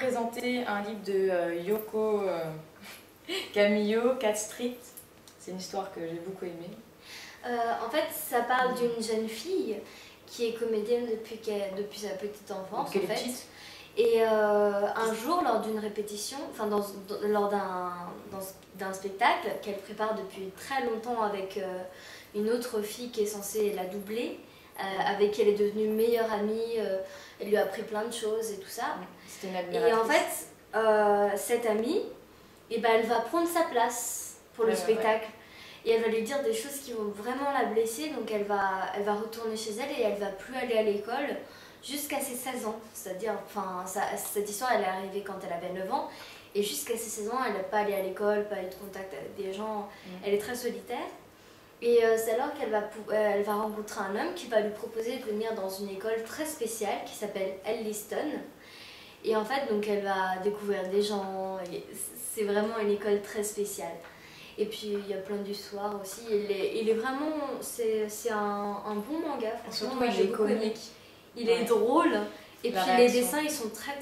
présenter un livre de Yoko Kamio, Cat Street. C'est une histoire que j'ai beaucoup aimée. En fait, ça parle d'une jeune fille qui est comédienne depuis sa petite enfance. Donc, elle est petite. Et un jour, lors d'une répétition, enfin lors d'un spectacle qu'elle prépare depuis très longtemps avec une autre fille qui est censée la doubler, avec qui elle est devenue meilleure amie, elle lui a appris plein de choses et tout ça. C'était une admiratrice. Et en fait, cette amie, eh ben, elle va prendre sa place pour le spectacle. Et elle va lui dire des choses qui vont vraiment la blesser, donc elle va retourner chez elle et elle va plus aller à l'école jusqu'à ses 16 ans. C'est-à-dire, enfin, cette histoire, elle est arrivée quand elle avait 9 ans, et jusqu'à ses 16 ans, elle n'a pas allé à l'école, pas eu de contact avec des gens, elle est très solitaire. Et c'est alors qu'elle elle va rencontrer un homme qui va lui proposer de venir dans une école très spéciale qui s'appelle Elliston. Et en fait, donc elle va découvrir des gens, c'est vraiment une école très spéciale. Et puis il y a plein d'histoires aussi, il est vraiment, c'est un bon manga, franchement, moi j'ai beaucoup aimé. Il est drôle, et puis les dessins ils sont très,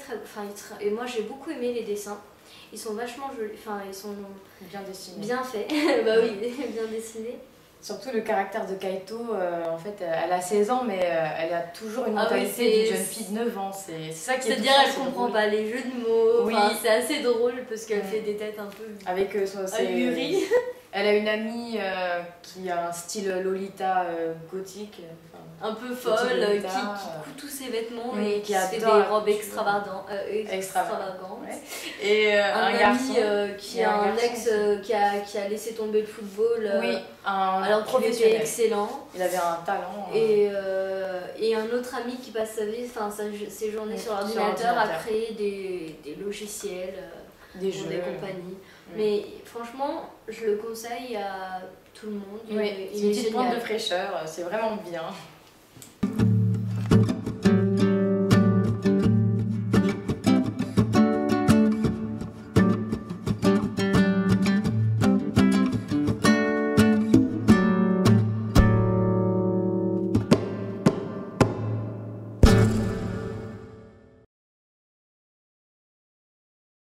et moi j'ai beaucoup aimé les dessins. Ils sont vachement jolis, enfin ils sont bien dessinés. Bien faits, bah oui, bien dessinés. Surtout le caractère de Kaito, en fait, elle a 16 ans, mais elle a toujours une mentalité d'une jeune fille de 9 ans. C'est ça qui est C'est-à-dire elle comprend pas les jeux de mots, c'est assez drôle parce qu'elle fait des têtes un peu avec ahuries. Elle a une amie qui a un style Lolita gothique. Un peu folle, qui coud tous ses vêtements et qui fait des robes extravagantes. Et un garçon qui a un ex qui a laissé tomber le football alors qu'il était excellent. Il avait un talent. Et un autre ami qui passe sa vie, ses journées sur l'ordinateur à créer des logiciels des pour jeux, des compagnies. Mais franchement, je le conseille à tout le monde. Oui, c'est une petite pointe de fraîcheur, c'est vraiment bien.